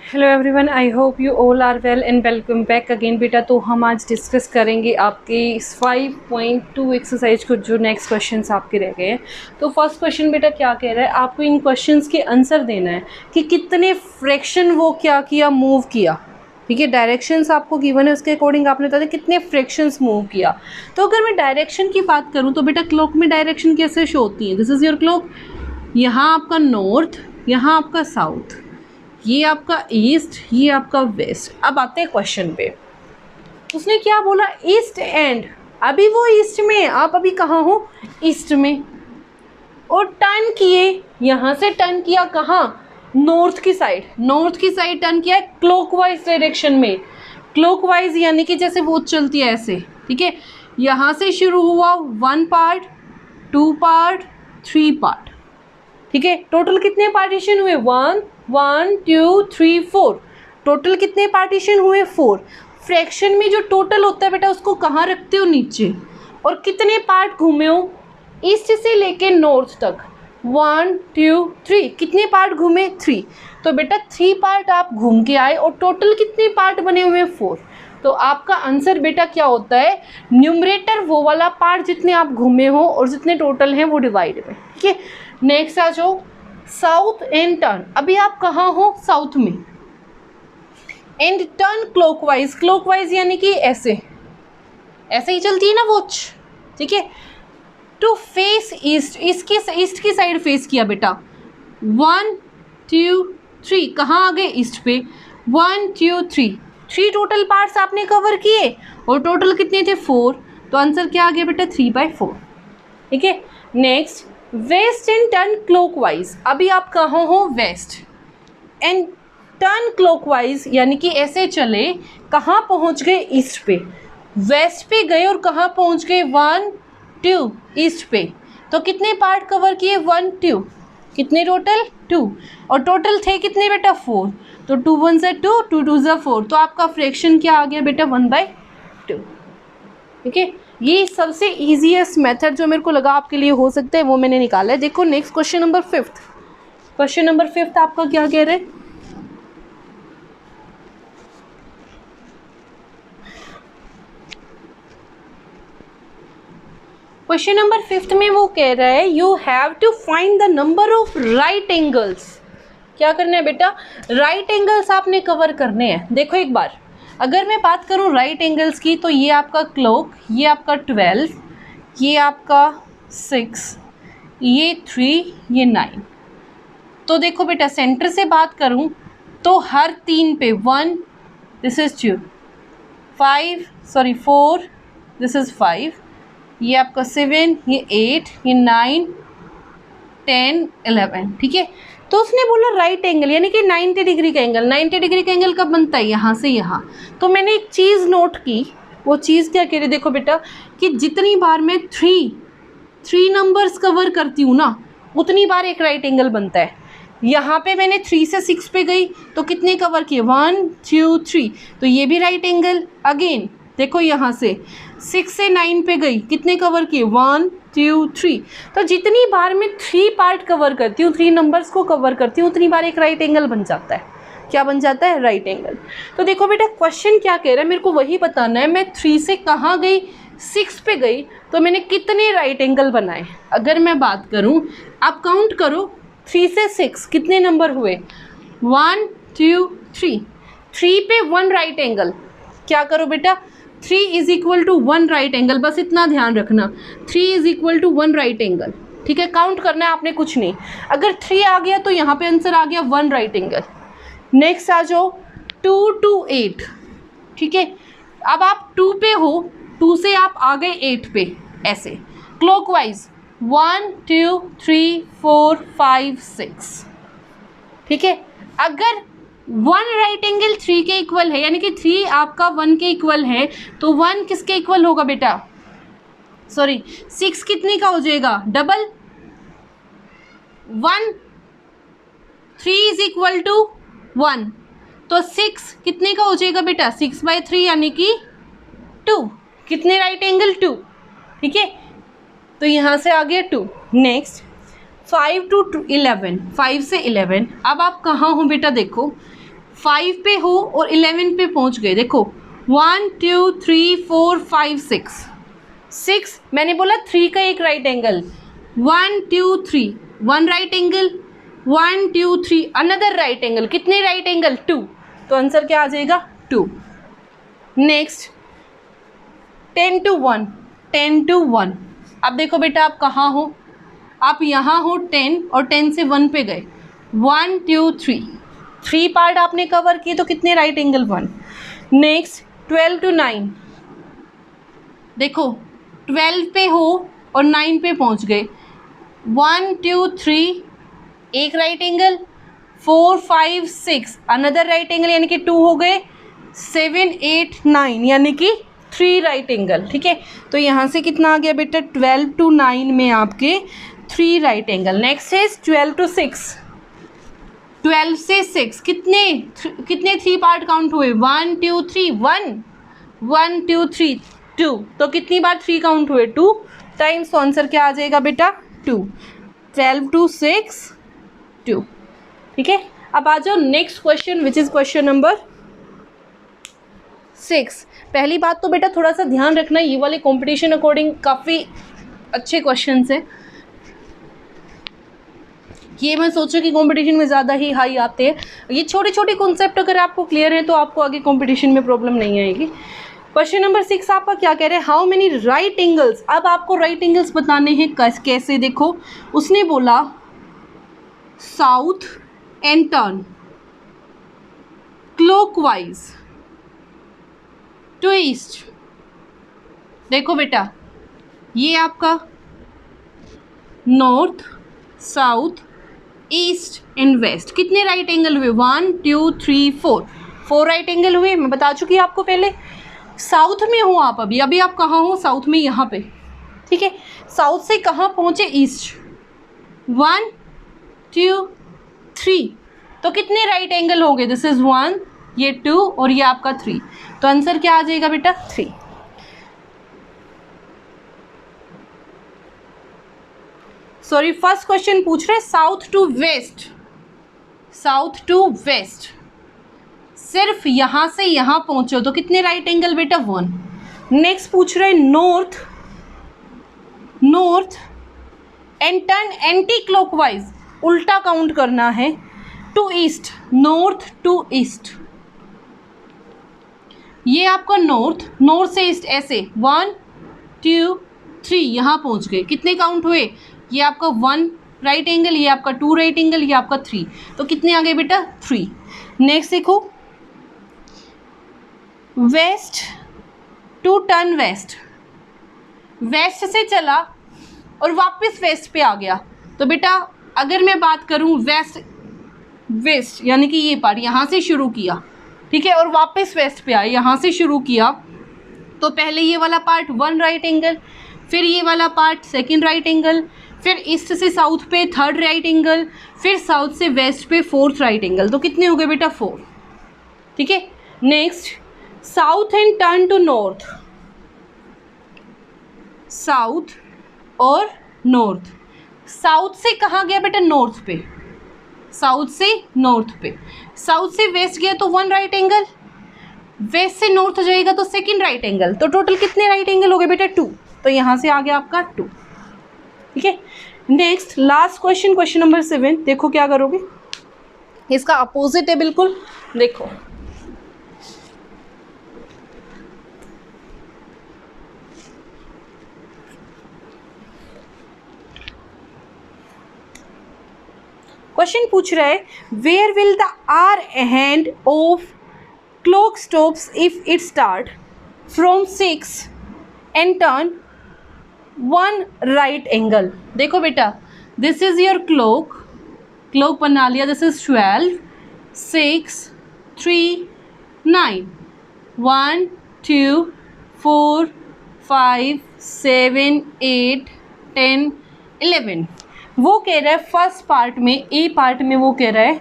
Hello everyone, I hope you all are well and welcome back again बेटा। तो हम आज डिस्कस करेंगे आपके इस 5.2 एक्सरसाइज को, जो नेक्स्ट क्वेश्चंस आपके रह गए हैं। तो फर्स्ट क्वेश्चन बेटा क्या कह रहा है, आपको इन क्वेश्चंस के आंसर देना है कि कितने फ्रैक्शन वो क्या किया, मूव किया। ठीक है, डायरेक्शंस आपको गिवन है, उसके अकॉर्डिंग आपने बता कितने फ्रैक्शंस मूव किया। तो अगर मैं डायरेक्शन की बात करूँ तो बेटा क्लॉक में डायरेक्शन कैसे शो होती है। दिस इज़ योर क्लॉक, यहाँ आपका नॉर्थ, यहाँ आपका साउथ, ये आपका ईस्ट, ये आपका वेस्ट। अब आते हैं क्वेश्चन पे। उसने क्या बोला, ईस्ट एंड। अभी वो ईस्ट में, आप अभी कहाँ हो, ईस्ट में। और टर्न किए, यहाँ से टर्न किया कहाँ, नॉर्थ की साइड। नॉर्थ की साइड टर्न किया क्लॉकवाइज डायरेक्शन में। क्लॉकवाइज यानी कि जैसे वो चलती है ऐसे। ठीक है, यहाँ से शुरू हुआ 1 पार्ट, 2 पार्ट, 3 पार्ट। ठीक है, टोटल कितने पार्टीशन हुए, 1 1 2 3 4। टोटल कितने पार्टीशन हुए, 4। फ्रैक्शन में जो टोटल होता है बेटा उसको कहाँ रखते हो, नीचे। और कितने पार्ट घूमे हो, ईस्ट से लेके नॉर्थ तक, 1 2 3। कितने पार्ट घूमे, 3। तो बेटा 3 पार्ट आप घूम के आए और टोटल कितने पार्ट बने हुए, 4। तो आपका आंसर बेटा क्या होता है, न्यूमरेटर वो वाला पार्ट जितने आप घूमे हो और जितने टोटल हैं वो डिवाइड में। ठीक है, नेक्स्ट आ जाओ, साउथ एंड टर्न। अभी आप कहाँ हो, साउथ में। एंड टर्न क्लॉकवाइज, क्लॉकवाइज यानी कि ऐसे ऐसे ही चलती है ना वॉच। ठीक है, टू फेस ईस्ट, ईस्ट की साइड फेस किया बेटा। 1 2 3, कहाँ आ गए, ईस्ट पे। 1 2 3, 3 टोटल पार्ट्स आपने कवर किए और टोटल कितने थे, 4। तो आंसर क्या आ गया बेटा, 3/4। ठीक है, next, west and turn clockwise. अभी आप कहाँ हो, वेस्ट। एंड टर्न क्लॉकवाइज यानी कि ऐसे चले, कहाँ पहुँच गए, ईस्ट पे। वेस्ट पे गए और कहाँ पहुँच गए, 1 2 ईस्ट पे। तो कितने पार्ट कवर किए, 1 2। कितने टोटल, 2। और टोटल थे कितने बेटा, 4। तो 2 1 से 2, 2 2 से 4। तो आपका फ्रैक्शन क्या आ गया बेटा, 1/2। ठीक है, ये सबसे ईजीएस्ट मेथड जो मेरे को लगा आपके लिए हो सकता है वो मैंने निकाला है। देखो next question number 5। Question number 5 आपका क्या कह रहे हैं, क्वेश्चन नंबर 5 में वो कह रहा है, you have to find the number of right angles. क्या करना है बेटा, राइट एंगल्स आपने कवर करने हैं। देखो एक बार, अगर मैं बात करूं राइट एंगल्स की, तो ये आपका क्लॉक, ये आपका 12, ये आपका 6, ये 3, ये 9। तो देखो बेटा, सेंटर से बात करूं तो हर 3 पे 1, दिस इज 2, 4, दिस इज 5, ये आपका 7, ये 8, ये 9, 10, 11। ठीक है, तो उसने बोला राइट एंगल यानी कि 90 डिग्री का एंगल। 90 डिग्री का एंगल कब बनता है, यहाँ से यहाँ। तो मैंने एक चीज़ नोट की, वो चीज़ क्या कह रही, देखो बेटा कि जितनी बार मैं 3 नंबर्स कवर करती हूँ ना, उतनी बार एक राइट एंगल बनता है। यहाँ पे मैंने 3 से 6 पे गई तो कितने कवर किए, 1 2 3। तो ये भी राइट एंगल। अगेन देखो यहाँ से 6 से 9 पे गई, कितने कवर किए, 1 2 3। तो जितनी बार मैं 3 पार्ट कवर करती हूँ, 3 नंबर्स को कवर करती हूँ, उतनी बार एक राइट एंगल बन जाता है। क्या बन जाता है, राइट एंगल। तो देखो बेटा क्वेश्चन क्या कह रहा है, मेरे को वही बताना है। मैं 3 से कहाँ गई, 6 पे गई, तो मैंने कितने राइट एंगल बनाए। अगर मैं बात करूँ, आप काउंट करो, 3 से 6 कितने नंबर हुए, 1 2 3। 3 पे 1 राइट एंगल। क्या करो बेटा, 3 is equal to 1 right angle. बस इतना ध्यान रखना, 3 is equal to 1 right angle. ठीक है, काउंट करना है आपने, कुछ नहीं। अगर 3 आ गया तो यहाँ पे आंसर आ गया 1 राइट एंगल। नेक्स्ट आ जाओ, 2 to 8। ठीक है, अब आप 2 पे हो, 2 से आप आ गए 8 पे, ऐसे क्लॉकवाइज 1 2 3 4 5 6। ठीक है, अगर 1 राइट एंगल 3 के इक्वल है, यानी कि 3 आपका 1 के इक्वल है, तो 1 किसके इक्वल होगा बेटा, सॉरी 6 कितने का हो जाएगा, डबल 1। 3 इज इक्वल टू 1, तो 6 कितने का हो जाएगा बेटा, 6/3 यानी कि 2। कितने राइट एंगल, 2। ठीक है, तो यहाँ से आ गया 2। नेक्स्ट 5 to 11, 5 से 11। अब आप कहाँ हो बेटा, देखो 5 पे हो और 11 पे पहुंच गए, देखो 1 2 3 4 5 6, मैंने बोला 3 का एक right angle, 1 2 3, 1 right angle, 1 2 3 another right angle, कितने राइट एंगल 2, तो आंसर क्या आ जाएगा 2। नेक्स्ट 10 to 1, 10 to 1, अब देखो बेटा आप कहाँ हो, आप यहाँ हो 10 और 10 से 1 पे गए, 1 2 3, 3 पार्ट आपने कवर किए तो कितने राइट एंगल 1। नेक्स्ट 12 to 9, देखो 12 पे हो और 9 पे पहुँच गए, 1 2 3 एक right angle, 4 5 6 another right angle यानी कि 2 हो गए, 7 8 9 यानी कि 3 राइट एंगल। ठीक है, तो यहाँ से कितना आ गया बेटा 12 to 9 में आपके 3 राइट एंगल। नेक्स्ट है 12 to 6, 12 से 6 कितने 3 पार्ट काउंट हुए, 1 2 3 1, 1 2 3 2, तो कितनी बार 3 काउंट हुए 2 टाइम्स, तो आंसर क्या आ जाएगा बेटा 2। 12 to 6 2। ठीक है, अब आ जाओ next question which is question number 6। पहली बात तो बेटा थोड़ा सा ध्यान रखना, ये वाले कंपटीशन अकॉर्डिंग काफ़ी अच्छे क्वेश्चंस हैं, ये मैं सोचूं कि कंपटीशन में ज़्यादा ही हाई आते हैं। ये छोटे छोटे कॉन्सेप्ट अगर आपको क्लियर है तो आपको आगे कंपटीशन में प्रॉब्लम नहीं आएगी। क्वेश्चन नंबर 6 आपका क्या कह रहे हैं, हाउ मेनी राइट एंगल्स, अब आपको राइट एंगल्स बताने हैं कैसे, देखो उसने बोला south and turn clockwise to east. देखो बेटा ये आपका north south east and west, कितने राइट एंगल हुए 1 2 3 4, 4 राइट एंगल हुए, मैं बता चुकी आपको पहले। साउथ में हो आप, अभी आप कहाँ हो, साउथ में यहाँ पे। ठीक है, साउथ से कहाँ पहुँचे ईस्ट, 1 2 3, तो कितने राइट एंगल हो गए, दिस इज 1, ये 2 और ये आपका 3, तो आंसर क्या आ जाएगा बेटा 3। सॉरी, फर्स्ट क्वेश्चन पूछ रहे south to west, south to west, सिर्फ यहां से यहां पहुंचो तो कितने राइट एंगल बेटा 1। नेक्स्ट पूछ रहे north, north and turn anti clockwise, उल्टा काउंट करना है, to east, north to east, ये आपका नॉर्थ, नॉर्थ से ईस्ट ऐसे 1 2 3 यहाँ पहुँच गए, कितने काउंट हुए, ये आपका 1 राइट एंगल, ये आपका 2 राइट एंगल, ये आपका 3, तो कितने आ गए बेटा 3। नेक्स्ट देखो west to turn west, west से चला और वापस वेस्ट पे आ गया, तो बेटा अगर मैं बात करूं वेस्ट वेस्ट यानी कि ये पार्ट यहाँ से शुरू किया, ठीक है, और वापस वेस्ट पे आया, यहाँ से शुरू किया, तो पहले ये वाला पार्ट 1 राइट एंगल, फिर ये वाला पार्ट 2nd राइट एंगल, फिर ईस्ट से साउथ पे 3rd राइट एंगल, फिर साउथ से वेस्ट पे 4th राइट एंगल, तो कितने हो गए बेटा 4। ठीक है, next south and turn to north, south और नॉर्थ, साउथ से कहाँ गया बेटा नॉर्थ पे, साउथ से नॉर्थ पे, साउथ से वेस्ट गया तो 1 राइट एंगल, वेस्ट से नॉर्थ जाएगा तो 2nd राइट एंगल, तो टोटल कितने राइट एंगल हो गए बेटा 2, तो यहाँ से आ गया आपका 2। ठीक है, next last question, question number 7, देखो क्या करोगे, इसका अपोजिट है बिल्कुल, देखो क्वेश्चन पूछ रहा है where will the hour hand of clock stops if it start from 6 and turn 1 right angle. देखो बेटा this is your clock, clock बना लिया, दिस इज 12 6 3 9 1 2 4 5 7 8 10 11। वो कह रहा है फर्स्ट पार्ट में, ए पार्ट में वो कह रहा है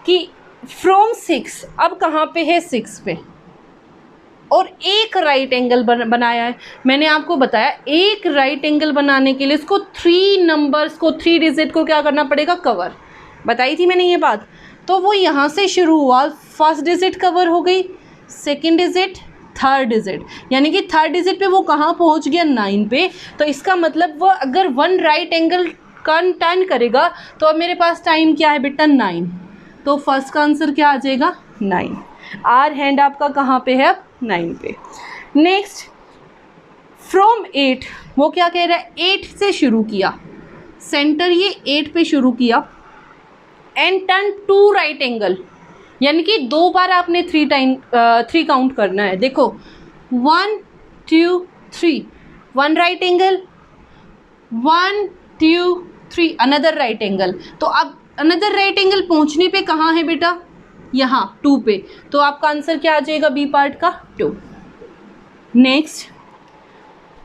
कि फ्रॉम 6, अब कहाँ पे है 6 पे, और एक राइट एंगल बनाया है। मैंने आपको बताया एक राइट एंगल बनाने के लिए इसको 3 नंबर्स को, 3 डिजिट को क्या करना पड़ेगा, कवर, बताई थी मैंने ये बात। तो वो यहाँ से शुरू हुआ, फर्स्ट डिजिट कवर हो गई, सेकंड डिजिट, थर्ड डिजिट, यानी कि थर्ड डिजिट पे वो कहाँ पहुँच गया, 9 पे। तो इसका मतलब वो अगर 1 राइट एंगल का टर्न करेगा तो अब मेरे पास टाइम क्या है बेटा, 9। तो फर्स्ट का आंसर क्या आ जाएगा, 9। आर हैंड आपका कहाँ पे है, अब 9 पे। नेक्स्ट, फ्रॉम 8, वो क्या कह रहा है, 8 से शुरू किया, सेंटर ये 8 पे शुरू किया, एंड टर्न 2 राइट एंगल, यानी कि 2 बार आपने 3 काउंट करना है। देखो 1 2 3, 1 right angle, 1 2 3, another right angle. तो अब अनदर राइट एंगल पहुंचने पे कहाँ है बेटा, यहाँ 2 पे। तो आपका आंसर क्या आ जाएगा, बी पार्ट का 2। Next,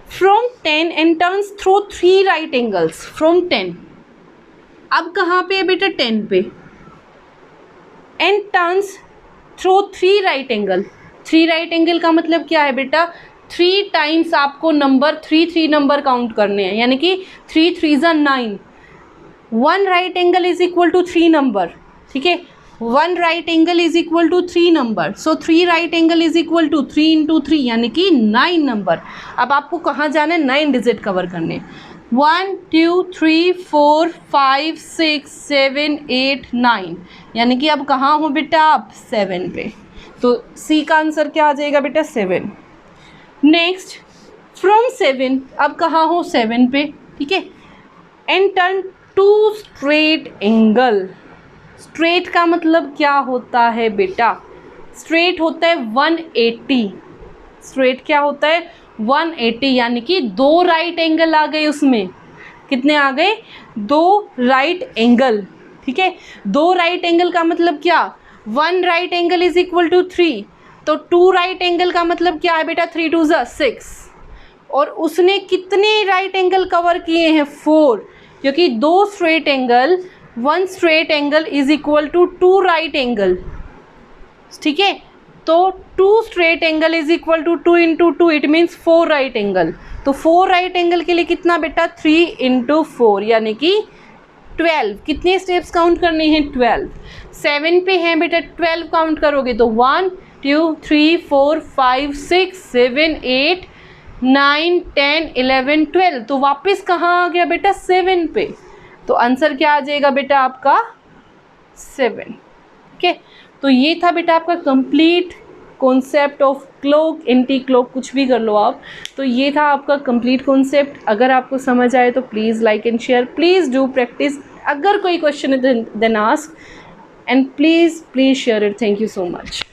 from 10 and turns through 3 right angles, from 10, अब कहाँ पे है बेटा, 10 पे, and turns through 3 right angle. 3 right angle का मतलब क्या है बेटा, 3 टाइम्स आपको नंबर 3 नंबर काउंट करने हैं, यानी कि 3 3 9, 1 right angle is equal to 3 number, ठीक है, 1 right angle is equal to 3 number. So 3 right angle is equal to 3 into 3, यानी कि 9 नंबर। अब आपको कहाँ जाना है, 9 डिजिट कवर करने, 1 2 3 4 5 6 7 8 9, यानी कि अब कहाँ हो बेटा, आप 7 पे। तो सी का आंसर क्या आ जाएगा बेटा, 7। नेक्स्ट, फ्रॉम 7, अब कहाँ हो, 7 पे, ठीक है, and turn 2 straight angle. Straight का मतलब क्या होता है बेटा, स्ट्रेट होता है 180। स्ट्रेट क्या होता है, 180, यानी कि 2 राइट एंगल आ गए उसमें। कितने आ गए, 2 राइट एंगल, ठीक है। 2 राइट एंगल का मतलब क्या, 1 right angle is equal to 3, तो 2 राइट एंगल का मतलब क्या है बेटा, 3 2 6। और उसने कितने राइट एंगल कवर किए हैं, 4, क्योंकि 2 straight angle, 1 straight angle is equal to 2 right angle, ठीक है। तो 2 straight angle is equal to 2 into 2, it means 4 right angle. तो 4 राइट एंगल के लिए कितना बेटा, 3 इंटू 4, यानी कि 12। कितने स्टेप्स काउंट करने हैं, 12। 7 पे हैं बेटा, 12 काउंट करोगे तो 1 2 3 4 5 6 7 8 9 10 11 12। तो वापस कहाँ आ गया बेटा, 7 पे। तो आंसर क्या आ जाएगा बेटा आपका, 7, ठीक है। तो ये था बेटा आपका complete concept of clock, anti clock, कुछ भी कर लो आप। तो ये था आपका कंप्लीट कॉन्सेप्ट। अगर आपको समझ आए तो please like and share, please do practice. अगर कोई क्वेश्चन है then ask, and please share it. Thank you so much.